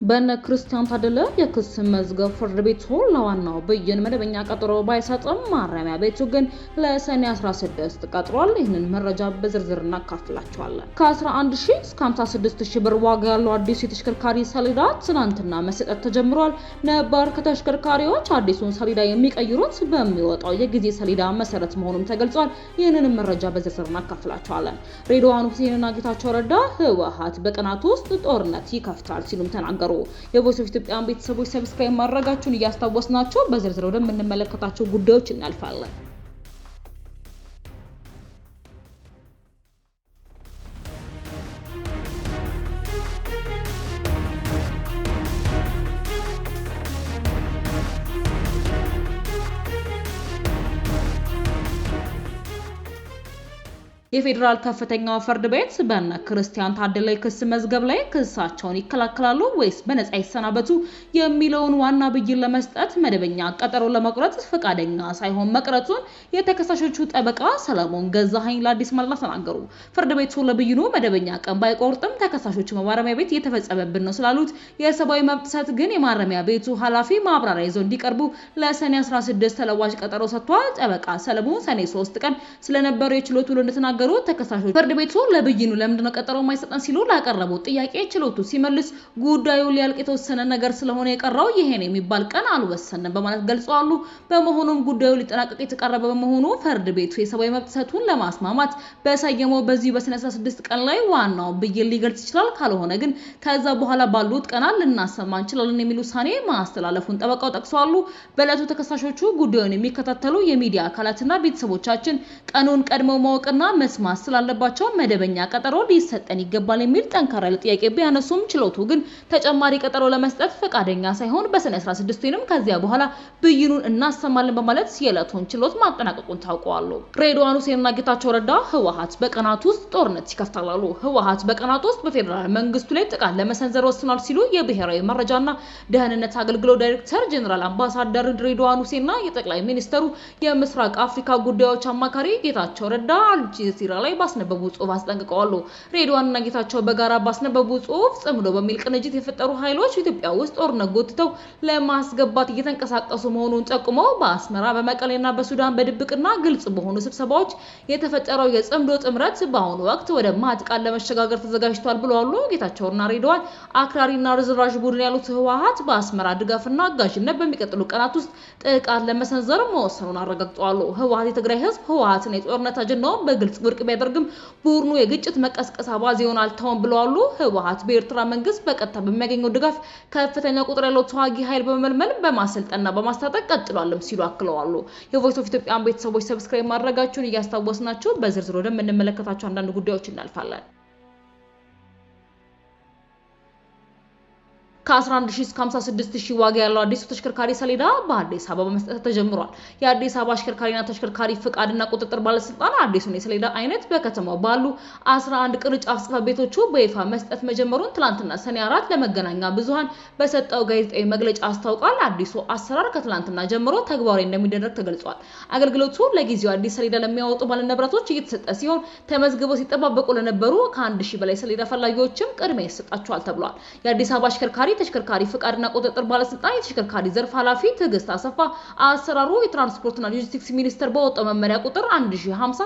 በነ ክርስቲያን ታደለ የክስ መዝገብ ፍርድ ቤቱ ለዋናው ብይን መደበኛ ቀጠሮ ባይሰጥም ማረሚያ ቤቱ ግን ለሰኔ 16 ቀጥሯል። ይህንን መረጃ በዝርዝር እናካፍላችኋለን። ከ11 ሺህ እስከ 56 ሺህ ብር ዋጋ ያለው አዲስ የተሽከርካሪ ሰሌዳ ትናንትና መሰጠት ተጀምሯል። ነባር ከተሽከርካሪዎች አዲሱን ሰሌዳ የሚቀይሩት በሚወጣው የጊዜ ሰሌዳ መሰረት መሆኑም ተገልጿል። ይህንን መረጃ በዝርዝር እናካፍላችኋለን። ሬድዋን ሁሴንና ጌታቸው ረዳ ህወሓት በቀናት ውስጥ ጦርነት ይከፍታል ሲሉም ተናገሩ። የቮይስ ኦፍ ኢትዮጵያን ቤተሰቦች ሰብስክራይብ ማድረጋችሁን እያስታወስናችሁ በዝርዝር ወደምንመለከታቸው ጉዳዮች እናልፋለን። የፌዴራል ከፍተኛ ፍርድ ቤት በነ ክርስቲያን ታደለ ክስ መዝገብ ላይ ክሳቸውን ይከላከላሉ ወይስ በነጻ ይሰናበቱ የሚለውን ዋና ብይን ለመስጠት መደበኛ ቀጠሮ ለመቁረጥ ፈቃደኛ ሳይሆን መቅረቱን የተከሳሾቹ ጠበቃ ሰለሞን ገዛኸኝ ለአዲስ ማለዳ ተናገሩ። ፍርድ ቤቱ ለብይኑ መደበኛ ቀን ባይቆርጥም ተከሳሾቹ ማረሚያ ቤት እየተፈጸመብን ነው ስላሉት የሰብአዊ መብት ጥሰት ግን የማረሚያ ቤቱ ኃላፊ ማብራሪያ ይዘው እንዲቀርቡ ለሰኔ 16 ተለዋጭ ቀጠሮ ሰጥቷል። ጠበቃ ሰለሞን ሰኔ 3 ቀን ስለነበረው የችሎት ውሎ እንደተናገሩ ተከሳሾች ፍርድ ቤቱ ለብይኑ ለምንድነው ቀጠሮ ማይሰጠን ሲሉ ላቀረበው ጥያቄ ችሎቱ ሲመልስ ጉዳዩ ሊያልቅ የተወሰነ ነገር ስለሆነ የቀረው ይሄን የሚባል ቀን አልወሰንም በማለት ገልጸዋል። በመሆኑም ጉዳዩ ሊጠናቀቅ የተቃረበ በመሆኑ ፍርድ ቤቱ የሰብአዊ መብት ጥሰቱን ለማስማማት በሰየመው በዚህ በሰኔ 16 ቀን ላይ ዋናው ብይን ሊገልጽ ይችላል፣ ካልሆነ ግን ከዛ በኋላ ባሉት ቀናት ልናሰማ እንችላለን የሚል ውሳኔ ማስተላለፉን ጠበቃው ጠቅሰዋል። በዕለቱ ተከሳሾቹ ጉዳዩን የሚከታተሉ የሚዲያ አካላትና ቤተሰቦቻችን ቀኑን ቀድመው ማወቅና መስማት ስላለባቸው መደበኛ ቀጠሮ ሊሰጠን ይገባል የሚል ጠንካራ ጥያቄ ቢያነሱም ችሎቱ ግን ተጨማሪ ቀጠሮ ለመስጠት ፈቃደኛ ሳይሆን በሰኔ 16 ወይንም ከዚያ በኋላ ብይኑን እናሰማለን በማለት የዕለቱን ችሎት ማጠናቀቁን ታውቋል። ሬድዋን ሁሴንና ጌታቸው ረዳ ህወሓት በቀናት ውስጥ ጦርነት ይከፍታሉ። ህወሓት በቀናት ውስጥ በፌዴራል መንግስቱ ላይ ጥቃት ለመሰንዘር ወስኗል ሲሉ የብሔራዊ መረጃና ደህንነት አገልግሎት ዳይሬክተር ጀነራል አምባሳደር ሬድዋን ሁሴንና የጠቅላይ ሚኒስትሩ የምስራቅ አፍሪካ ጉዳዮች አማካሪ ጌታቸው ረዳ አልጀዚራ ላይ ባስነበቡ ጽሁፍ አስጠንቅቀዋል። ሬድዋንና ጌታቸው በጋራ ባስነበቡ ጽሁፍ ጽምዶ በሚል ቅንጅት የፈጠሩ ኃይሎች ኢትዮጵያ ውስጥ ጦርነት ጎትተው ለማስገባት እየተንቀሳቀሱ መሆኑን ጠቁመው በአስመራ በመቀሌና በሱዳን በድብቅና ግልጽ በሆኑ ስብሰባዎች የተፈጠረው የጽምዶ ጥምረት በአሁኑ ወቅት ወደ ማጥቃት ለመሸጋገር ተዘጋጅቷል ብለዋል። ጌታቸውና ሬድዋን አክራሪና ርዝራዥ ቡድን ያሉት ህወሓት በአስመራ ድጋፍና አጋዥነት በሚቀጥሉ ቀናት ውስጥ ጥቃት ለመሰንዘር መወሰኑን አረጋግጠዋል። ህወሓት የትግራይ ህዝብ ህወሓትን የጦርነት አጀንዳውን በግልጽ ውድቅ ቢያደርግም ቡድኑ የግጭት መቀስቀስ አባዜውን አልተውም ብለዋል። ህወሓት በኤርትራ መንግስት በቀጥታ በሚያገኘው ድጋፍ ከፍተኛ ቁጥር ያለው ተዋጊ ኃይል በመመልመል በማሰልጠንና በማስታጠቅ ቀጥሏልም ሲሉ አክለዋል። የቮይስ ኦፍ ኢትዮጵያን ቤተሰቦች ሰብስክራይብ ማድረጋችሁን እያስታወስናችሁ በዝርዝር ወደምንመለከታቸው አንዳንድ ጉዳዮች እናልፋለን። ከ11 ሺህ እስከ 56 ሺህ ዋጋ ያለው አዲሱ ተሽከርካሪ ሰሌዳ በአዲስ አበባ መስጠት ተጀምሯል። የአዲስ አበባ አሽከርካሪና ተሽከርካሪ ፍቃድና ቁጥጥር ባለስልጣን አዲሱን የሰሌዳ አይነት በከተማው ባሉ 11 ቅርንጫፍ ጽሕፈት ቤቶቹ በይፋ መስጠት መጀመሩን ትላንትና ሰኔ 4 ለመገናኛ ብዙሃን በሰጠው ጋዜጣዊ መግለጫ አስታውቋል። አዲሱ አሰራር ከትላንትና ጀምሮ ተግባራዊ እንደሚደረግ ተገልጿል። አገልግሎቱ ለጊዜው አዲስ ሰሌዳ ለሚያወጡ ባለንብረቶች እየተሰጠ ሲሆን ተመዝግበው ሲጠባበቁ ለነበሩ ከ1000 በላይ ሰሌዳ ፈላጊዎችም ቅድሚያ ይሰጣቸዋል ተብሏል። የአዲስ አበባ አሽከርካሪ ተሽከርካሪ ፍቃድና ቁጥጥር ባለስልጣን የተሽከርካሪ ዘርፍ ኃላፊ ትዕግስት አሰፋ አሰራሩ የትራንስፖርትና ሎጂስቲክስ ሚኒስቴር በወጣው መመሪያ ቁጥር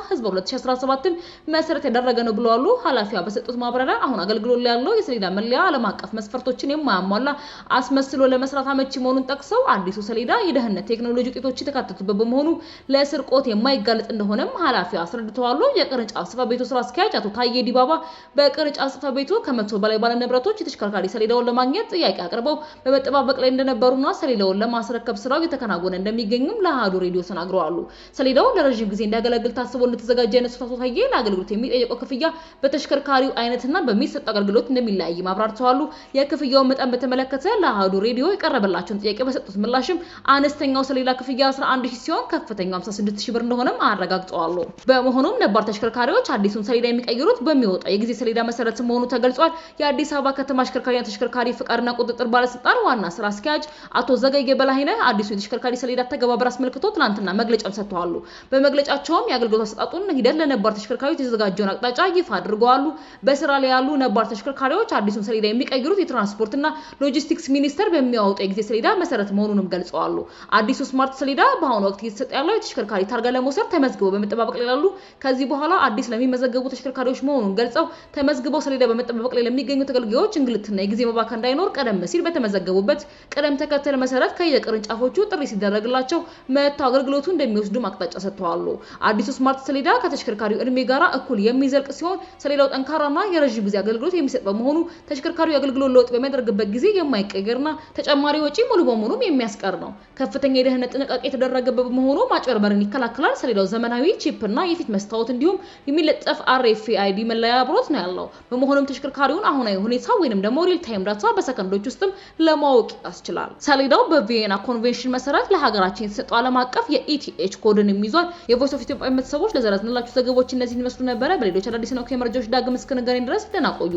1050/2017 መሰረት ያደረገ ነው ብለዋል። ኃላፊዋ በሰጡት ማብራሪያ አሁን አገልግሎት ላይ ያለው የሰሌዳ መለያ ዓለም አቀፍ መስፈርቶችን የማያሟላ አስመስሎ ለመስራት አመቺ መሆኑን ጠቅሰው አዲሱ ሰሌዳ የደህንነት ቴክኖሎጂ ውጤቶች የተካተቱበት በመሆኑ ለስርቆት የማይጋለጥ እንደሆነም ኃላፊዋ አስረድተዋል። የቅርንጫፍ ጽሕፈት ቤቱ ስራ አስኪያጅ አቶ ታዬ ዲባባ በቅርንጫፍ ጽሕፈት ቤቱ ከ100 በላይ ባለንብረቶች የተሽከርካሪ ሰሌዳውን ለማግኘት ጥያቄ አቅርበው በመጠባበቅ ላይ እንደነበሩና ሰሌዳውን ለማስረከብ ስራው እየተከናወነ እንደሚገኝም ለአሃዱ ሬዲዮ ተናግረዋል። ሰሌዳው ለረጅም ጊዜ እንዲያገለግል ታስቦ እንደተዘጋጀ ያነሱት አቶ ታዬ ለአገልግሎት የሚጠየቀው ክፍያ በተሽከርካሪው አይነትና በሚሰጠው አገልግሎት እንደሚለያይ አብራርተዋል። የክፍያውን መጠን በተመለከተ ለአሃዱ ሬዲዮ የቀረበላቸውን ጥያቄ በሰጡት ምላሽም አነስተኛው ሰሌዳ ክፍያ 11000 ሲሆን ከፍተኛው 56000 ብር እንደሆነም አረጋግጠዋል። በመሆኑም ነባር ተሽከርካሪዎች አዲሱን ሰሌዳ የሚቀይሩት በሚወጣው የጊዜ ሰሌዳ መሰረት መሆኑ ተገልጿል። የአዲስ አበባ ከተማ አሽከርካሪና ተሽከርካሪ ፍቃድ ፍቃድና ቁጥጥር ባለስልጣን ዋና ስራ አስኪያጅ አቶ ዘገየ በላይነህ አዲሱ የተሽከርካሪ ሰሌዳ ተገባበር አስመልክቶ ትናንትና መግለጫ ሰጥተዋል። በመግለጫቸውም የአገልግሎት አሰጣጡን ሂደት ለነባር ተሽከርካሪዎች የተዘጋጀውን አቅጣጫ ይፋ አድርገዋል። በስራ ላይ ያሉ ነባር ተሽከርካሪዎች አዲሱን ሰሌዳ የሚቀይሩት የትራንስፖርትና ሎጂስቲክስ ሚኒስቴር በሚያወጣው የጊዜ ሰሌዳ መሰረት መሆኑንም ገልጸዋል። አዲሱ ስማርት ሰሌዳ በአሁኑ ወቅት እየተሰጠ ያለው የተሽከርካሪ ታርጋ ለመውሰድ ተመዝግበው በመጠባበቅ ላይ ያሉ ከዚህ በኋላ አዲስ ለሚመዘገቡ ተሽከርካሪዎች መሆኑን ገልጸው ተመዝግበው ሰሌዳ በመጠባበቅ ላይ ለሚገኙ ተገልጋዮች እንግልትና የጊዜ መባከን እንዳይኖር ቀደም ሲል በተመዘገቡበት ቅደም ተከተል መሰረት ከየቅርንጫፎቹ ጥሪ ሲደረግላቸው መጥተው አገልግሎቱ እንደሚወስዱ አቅጣጫ ሰጥተዋል። አዲሱ ስማርት ሰሌዳ ከተሽከርካሪው እድሜ ጋር እኩል የሚዘልቅ ሲሆን ሰሌዳው ጠንካራና የረጅም ጊዜ አገልግሎት የሚሰጥ በመሆኑ ተሽከርካሪው አገልግሎት ለውጥ በሚያደርግበት ጊዜ የማይቀየርና ተጨማሪ ወጪ ሙሉ በሙሉ የሚያስቀር ነው። ከፍተኛ የደህንነት ጥንቃቄ የተደረገበት በመሆኑ ማጭበርበርን ይከላከላል። ሰሌዳው ዘመናዊ ቺፕና የፊት መስታወት እንዲሁም የሚለጠፍ RFID መለያ አብሮት ነው ያለው። በመሆኑም ተሽከርካሪውን አሁናዊ ሁኔታ ወይንም ደግሞ ሪል ታይም ዳታ በሰከንዶች ውስጥም ለማወቅ ያስችላል። ሰሌዳው በቪየና ኮንቬንሽን መሰረት ለሀገራችን የተሰጠው ዓለም አቀፍ የኢቲኤች ኮድን ይዟል። የቮይስ ኦፍ ኢትዮጵያ ቤተሰቦች ለዘረዝንላችሁ ዘገባዎች እነዚህን ይመስሉ ነበረ። በሌሎች አዳዲስ ነው ከመረጃዎች ዳግም እስክንገናኝ ድረስ ደህና ቆዩ።